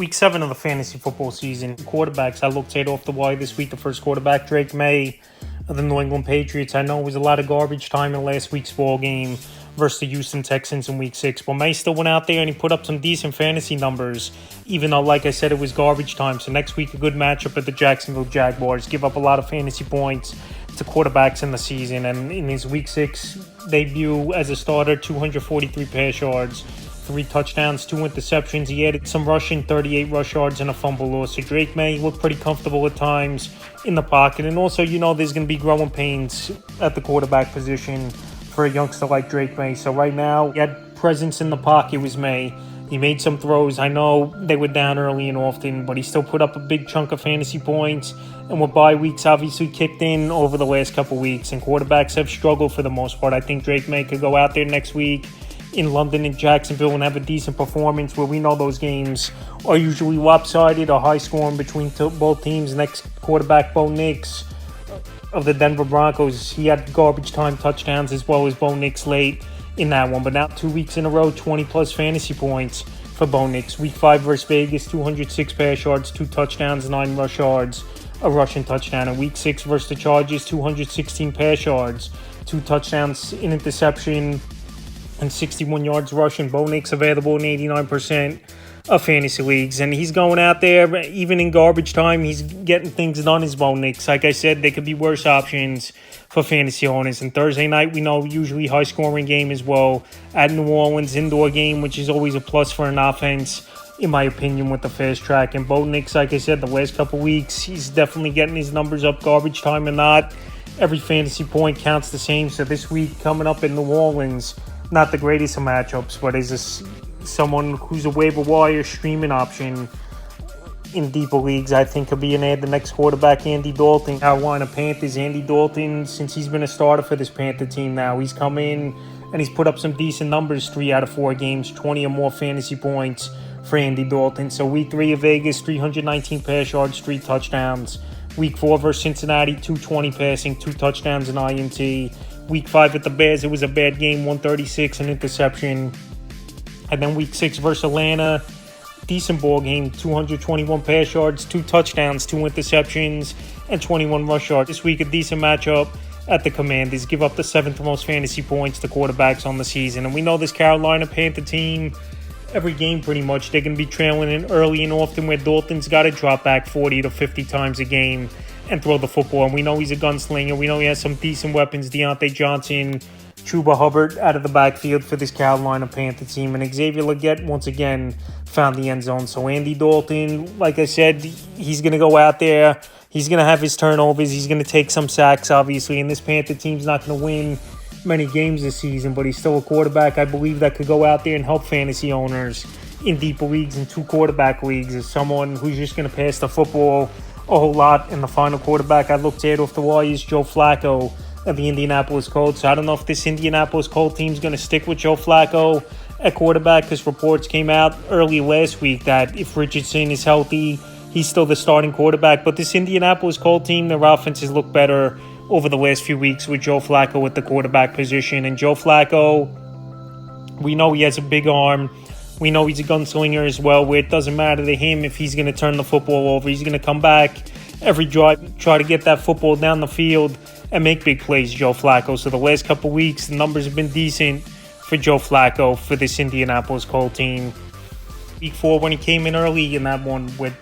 Week 7 of the fantasy football season. Quarterbacks I looked at off the wire this week. The first quarterback, Drake May of the New England Patriots. I know it was a lot of garbage time in last week's ball game versus the Houston Texans in Week 6. But May still went out there and he put up some decent fantasy numbers, even though, like I said, it was garbage time. So next week, a good matchup at the Jacksonville Jaguars. Give up a lot of fantasy points to quarterbacks in the season. And in his Week 6 debut as a starter, 243 pass yards, 3 touchdowns, 2 interceptions. He added some rushing, 38 rush yards, and a fumble loss. So Drake May looked pretty comfortable at times in the pocket. And also, there's going to be growing pains at the quarterback position for a youngster like Drake May. So right now, he had presence in the pocket was May. He made some throws. I know they were down early and often, but he still put up a big chunk of fantasy points. And with bye weeks obviously kicked in over the last couple weeks, and quarterbacks have struggled for the most part. I think Drake May could go out there next week in London and Jacksonville and have a decent performance, where we know those games are usually lopsided or high scoring between both teams. Next quarterback, Bo Nix of the Denver Broncos, he had garbage time touchdowns as well as Bo Nix late in that one. But now 2 weeks in a row, 20 plus fantasy points for Bo Nix. Week 5 versus Vegas, 206 pass yards, 2 touchdowns, 9 rush yards, a rushing touchdown. And Week 6 versus the Chargers, 216 pass yards, 2 touchdowns, an interception, and 61 yards rushing. Bo Nix available in 89% of fantasy leagues. And he's going out there, even in garbage time, he's getting things done as Bo Nix. Like I said, there could be worse options for fantasy owners. And Thursday night, we know, usually high-scoring game as well at New Orleans, indoor game, which is always a plus for an offense, in my opinion, with the fast track. And Bo Nix, like I said, the last couple weeks, he's definitely getting his numbers up, garbage time or not. Every fantasy point counts the same. So this week, coming up in New Orleans, not the greatest of matchups, but is someone who's a waiver wire streaming option in deeper leagues. I think could be an ad. The next quarterback, Andy Dalton, Carolina Panthers. Andy Dalton, since he's been a starter for this Panther team now, he's come in and he's put up some decent numbers, 3 out of 4 games, 20 or more fantasy points for Andy Dalton. So Week 3 of Vegas, 319 pass yards, 3 touchdowns. Week 4 versus Cincinnati, 220 passing, 2 touchdowns, and INT. Week 5 at the Bears, it was a bad game, 136, an interception. And then Week 6 versus Atlanta, decent ball game, 221 pass yards, 2 touchdowns, 2 interceptions, and 21 rush yards. This week, a decent matchup at the Commanders. Give up the 7th most fantasy points to quarterbacks on the season. And we know this Carolina Panther team, every game pretty much, they're going to be trailing in early and often, where Dalton's got to drop back 40 to 50 times a game and throw the football. And we know he's a gunslinger. We know he has some decent weapons. Deontay Johnson, Chuba Hubbard out of the backfield for this Carolina Panther team. And Xavier Legette, once again, found the end zone. So Andy Dalton, like I said, he's going to go out there. He's going to have his turnovers. He's going to take some sacks, obviously. And this Panther team's not going to win many games this season, but he's still a quarterback, I believe, that could go out there and help fantasy owners in deeper leagues and 2 quarterback leagues, as someone who's just going to pass the football a whole lot. And the final quarterback I looked at off the wire is Joe Flacco of the Indianapolis Colts. So I don't know if this Indianapolis Colts team is going to stick with Joe Flacco at quarterback, because reports came out early last week that if Richardson is healthy, he's still the starting quarterback. But this Indianapolis Colts team, their offenses look better over the last few weeks with Joe Flacco at the quarterback position. And Joe Flacco, we know he has a big arm. We know he's a gunslinger as well, where it doesn't matter to him if he's going to turn the football over. He's going to come back every drive, try to get that football down the field and make big plays, Joe Flacco. So the last couple weeks, the numbers have been decent for Joe Flacco for this Indianapolis Colts team. Week 4, when he came in early in that one, with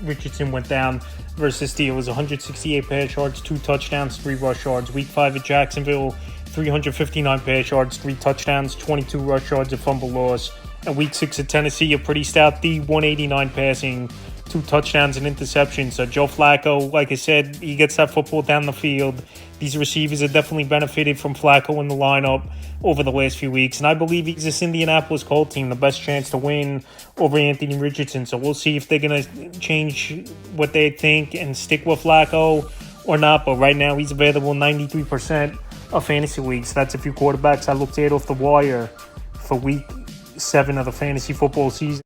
Richardson went down versus Steelers, 168 pass yards, 2 touchdowns, 3 rush yards. Week 5 at Jacksonville, 359 pass yards, 3 touchdowns, 22 rush yards, a fumble loss. And Week 6 at Tennessee, a pretty stout D, 189 passing, 2 touchdowns and interceptions. So Joe Flacco, like I said, he gets that football down the field. These receivers have definitely benefited from Flacco in the lineup over the last few weeks. And I believe he's this Indianapolis Colts team the best chance to win over Anthony Richardson. So we'll see if they're going to change what they think and stick with Flacco or not. But right now, he's available in 93% of fantasy leagues. That's a few quarterbacks I looked at off the wire for Week 7 of the fantasy football season.